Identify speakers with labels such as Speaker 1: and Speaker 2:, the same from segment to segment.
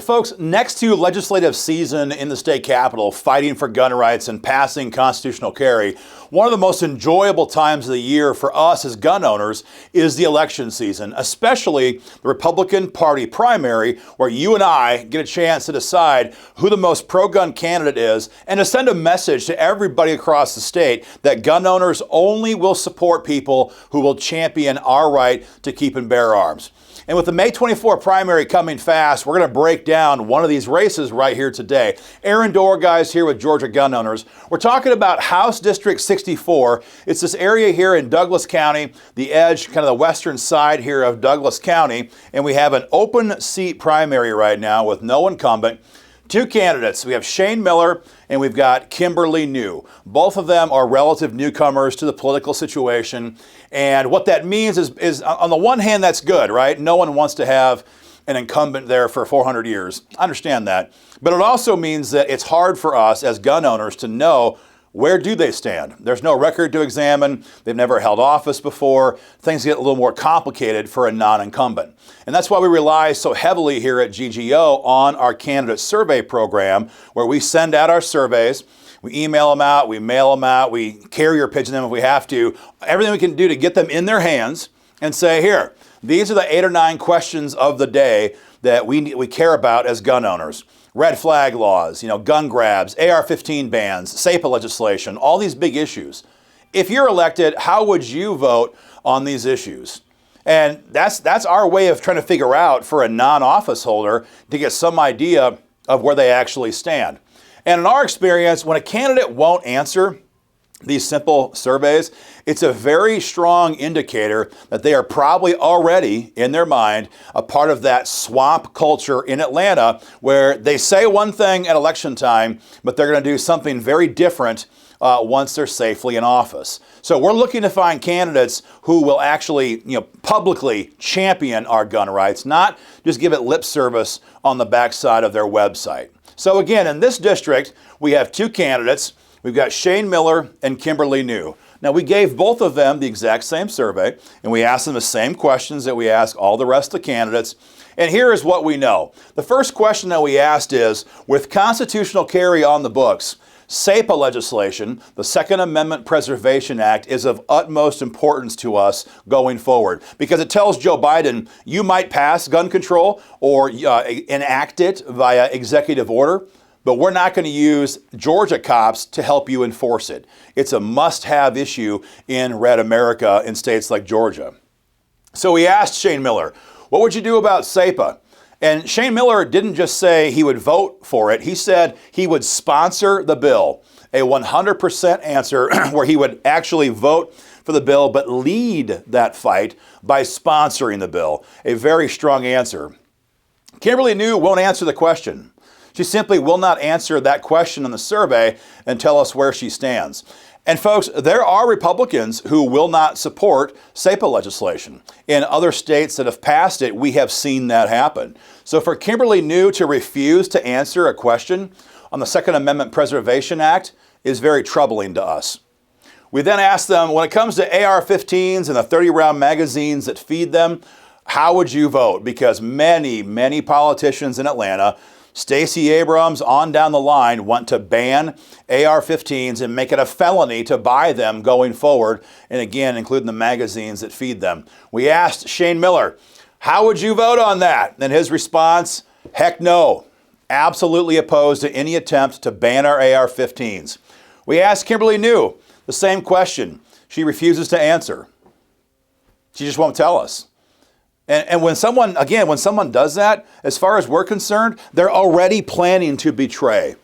Speaker 1: folks, next to legislative season in the state capitol, fighting for gun rights and passing constitutional carry, one of the most enjoyable times of the year for us as gun owners is the election season, especially the Republican Party primary, where you and I get a chance to decide who the most pro-gun candidate is and to send a message to everybody across the state that gun owners only will support people who will champion our right to keep and bear arms. And with the May 24 primary coming fast, we're going to break down one of these races right here today. Aaron Dorr, guys, here with Georgia Gun Owners. We're talking about House District 64. It's this area here in Douglas County, the edge, kind of the western side here of Douglas County. And we have an open seat primary right now with no incumbent. Two candidates. We have Shane Miller and we've got Kimberly New. Both of them are relative newcomers to the political situation. And what that means is on the one hand, that's good, right? No one wants to have an incumbent there for 400 years. I understand that. But it also means that it's hard for us as gun owners to know where do they stand. There's no record to examine. They've never held office before. Things get a little more complicated for a non-incumbent. And that's why we rely so heavily here at GGO on our candidate survey program, where we send out our surveys. We email them out, we mail them out, we carrier pigeon them if we have to. Everything we can do to get them in their hands and say, here, these are the 8 or 9 questions of the day that we care about as gun owners. Red flag laws, gun grabs, AR-15 bans, SEPA legislation, all these big issues. If you're elected, how would you vote on these issues? And that's our way of trying to figure out for a non-office holder to get some idea of where they actually stand. And in our experience, when a candidate won't answer these simple surveys, it's a very strong indicator that they are probably already, in their mind, a part of that swamp culture in Atlanta where they say one thing at election time, but they're going to do something very different once they're safely in office. So we're looking to find candidates who will actually, publicly champion our gun rights, not just give it lip service on the backside of their website. So again, in this district, we have 2 candidates. We've got Shane Miller and Kimberly New. Now, we gave both of them the exact same survey, and we asked them the same questions that we ask all the rest of the candidates. And here is what we know. The first question that we asked is, with constitutional carry on the books, SEPA legislation, the Second Amendment Preservation Act, is of utmost importance to us going forward because it tells Joe Biden you might pass gun control or enact it via executive order, but we're not going to use Georgia cops to help you enforce it. It's a must-have issue in red America in states like Georgia. So we asked Shane Miller, what would you do about SEPA? And Shane Miller didn't just say he would vote for it. He said he would sponsor the bill, a 100% answer where he would actually vote for the bill, but lead that fight by sponsoring the bill. A very strong answer. Kimberly New won't answer the question. She simply will not answer that question in the survey and tell us where she stands. And folks, there are Republicans who will not support SEPA legislation. In other states that have passed it, we have seen that happen. So for Kimberly New to refuse to answer a question on the Second Amendment Preservation Act is very troubling to us. We then asked them, when it comes to AR-15s and the 30-round magazines that feed them, how would you vote? Because many politicians in Atlanta, Stacey Abrams on down the line, want to ban AR-15s and make it a felony to buy them going forward, and again, including the magazines that feed them. We asked Shane Miller, how would you vote on that? And his response, heck no. Absolutely opposed to any attempt to ban our AR-15s. We asked Kimberly New the same question. She refuses to answer. She just won't tell us. And when someone does that, as far as we're concerned, they're already planning to betray.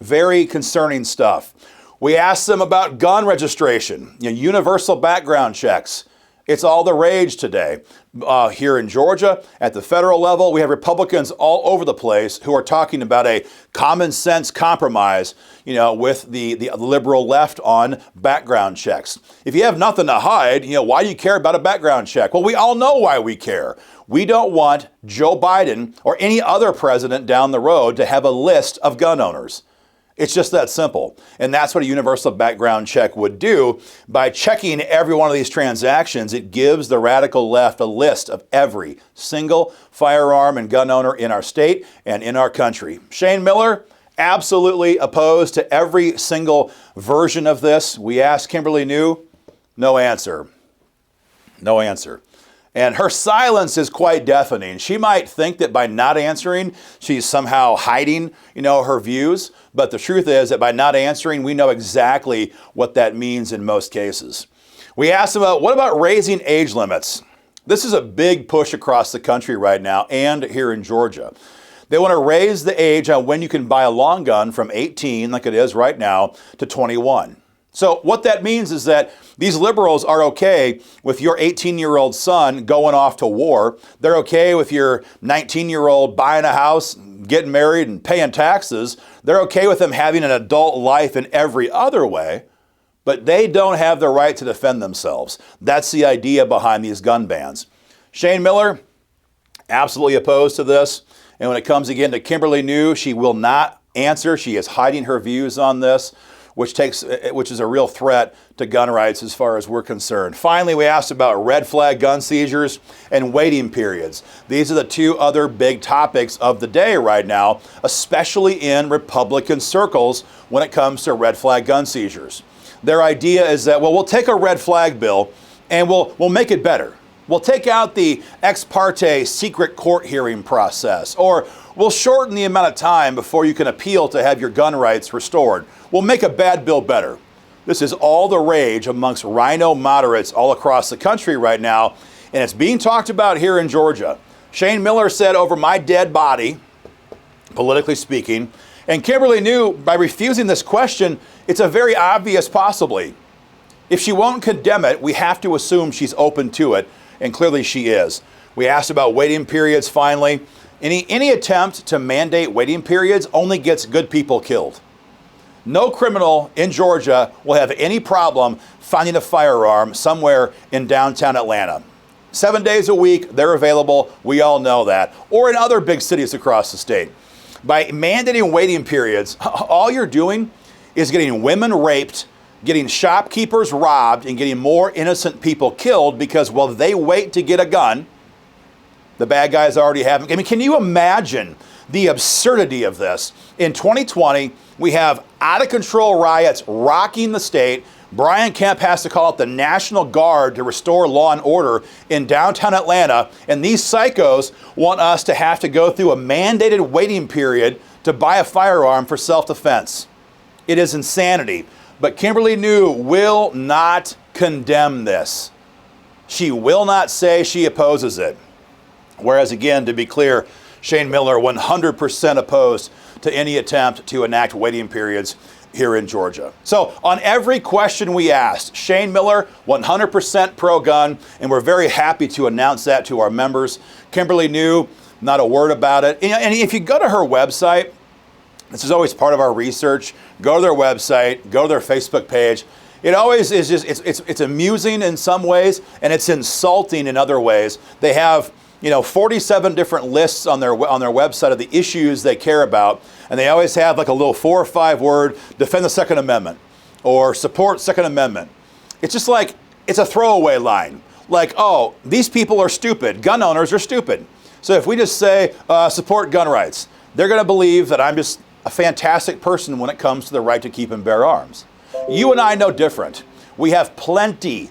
Speaker 1: Very concerning stuff. We asked them about gun registration, universal background checks. It's all the rage today. Here in Georgia, at the federal level, we have Republicans all over the place who are talking about a common sense compromise, with the liberal left on background checks. If you have nothing to hide, why do you care about a background check? Well, we all know why we care. We don't want Joe Biden or any other president down the road to have a list of gun owners. It's just that simple. And that's what a universal background check would do. By checking every one of these transactions, it gives the radical left a list of every single firearm and gun owner in our state and in our country. Shane Miller, absolutely opposed to every single version of this. We asked Kimberly New, no answer. No answer. And her silence is quite deafening. She might think that by not answering, she's somehow hiding, her views. But the truth is that by not answering, we know exactly what that means in most cases. We asked about, what about raising age limits? This is a big push across the country right now and here in Georgia. They want to raise the age on when you can buy a long gun from 18, like it is right now, to 21. So what that means is that these liberals are okay with your 18-year-old son going off to war. They're okay with your 19-year-old buying a house, getting married, and paying taxes. They're okay with them having an adult life in every other way, but they don't have the right to defend themselves. That's the idea behind these gun bans. Shane Miller, absolutely opposed to this. And when it comes again to Kimberly New, she will not answer. She is hiding her views on this, which is a real threat to gun rights as far as we're concerned. Finally, we asked about red flag gun seizures and waiting periods. These are the two other big topics of the day right now, especially in Republican circles when it comes to red flag gun seizures. Their idea is that, well, we'll take a red flag bill and we'll make it better. We'll take out the ex parte secret court hearing process, or we'll shorten the amount of time before you can appeal to have your gun rights restored. We'll make a bad bill better. This is all the rage amongst rhino moderates all across the country right now, and it's being talked about here in Georgia. Shane Miller said, over my dead body, politically speaking, and Kimberly New, by refusing this question, it's a very obvious possibly. If she won't condemn it, we have to assume she's open to it, and clearly she is. We asked about waiting periods finally. Any attempt to mandate waiting periods only gets good people killed. No criminal in Georgia will have any problem finding a firearm somewhere in downtown Atlanta. 7 days a week, they're available. We all know that. Or in other big cities across the state. By mandating waiting periods, all you're doing is getting women raped, getting shopkeepers robbed, and getting more innocent people killed because while they wait to get a gun, the bad guys already have them. I mean, can you imagine the absurdity of this? In 2020, we have out-of-control riots rocking the state. Brian Kemp has to call out the National Guard to restore law and order in downtown Atlanta, and these psychos want us to have to go through a mandated waiting period to buy a firearm for self-defense. It is insanity. But Kimberly New will not condemn this. She will not say she opposes it. Whereas, again, to be clear, Shane Miller 100% opposed to any attempt to enact waiting periods here in Georgia. So on every question we asked, Shane Miller 100% pro-gun, and we're very happy to announce that to our members. Kimberly New, not a word about it. And if you go to her website, this is always part of our research. Go to their website, go to their Facebook page. It always is just, it's amusing in some ways, and it's insulting in other ways. They have 47 different lists on their website of the issues they care about, and they always have like a little 4 or 5 word defend the Second Amendment or support Second Amendment. It's just like it's a throwaway line, like, oh, these people are stupid, gun owners are stupid. So if we just say support gun rights, they're going to believe that I'm just a fantastic person when it comes to the right to keep and bear arms. You and I know different. We have plenty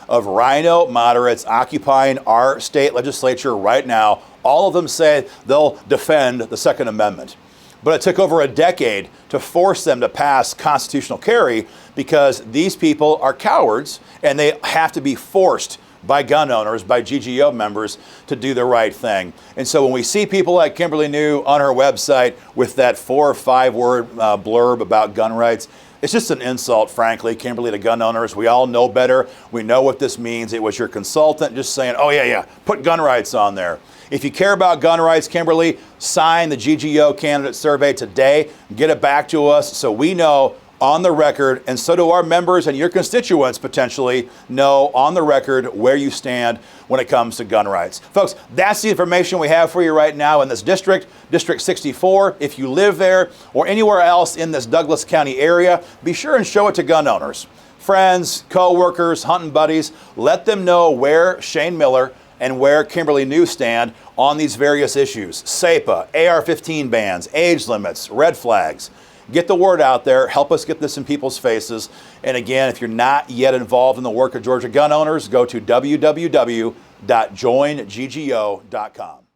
Speaker 1: of rhino moderates occupying our state legislature right now. All of them say they'll defend the Second Amendment. But it took over a decade to force them to pass constitutional carry because these people are cowards and they have to be forced by gun owners, by GGO members, to do the right thing. And so when we see people like Kimberly New on her website with that 4 or 5 word blurb about gun rights, it's just an insult, frankly, Kimberly, to gun owners. We all know better. We know what this means. It was your consultant just saying, oh, yeah, put gun rights on there. If you care about gun rights, Kimberly, sign the GGO candidate survey today. Get it back to us so we know on the record, and so do our members and your constituents potentially know on the record where you stand when it comes to gun rights. Folks, that's the information we have for you right now in this district, District 64. If you live there or anywhere else in this Douglas County area, be sure and show it to gun owners, friends, co-workers, hunting buddies. Let them know where Shane Miller and where Kimberly New stand on these various issues. SAPA, AR-15 bans, age limits, red flags. Get the word out there. Help us get this in people's faces. And again, if you're not yet involved in the work of Georgia gun owners, go to www.joingggo.com.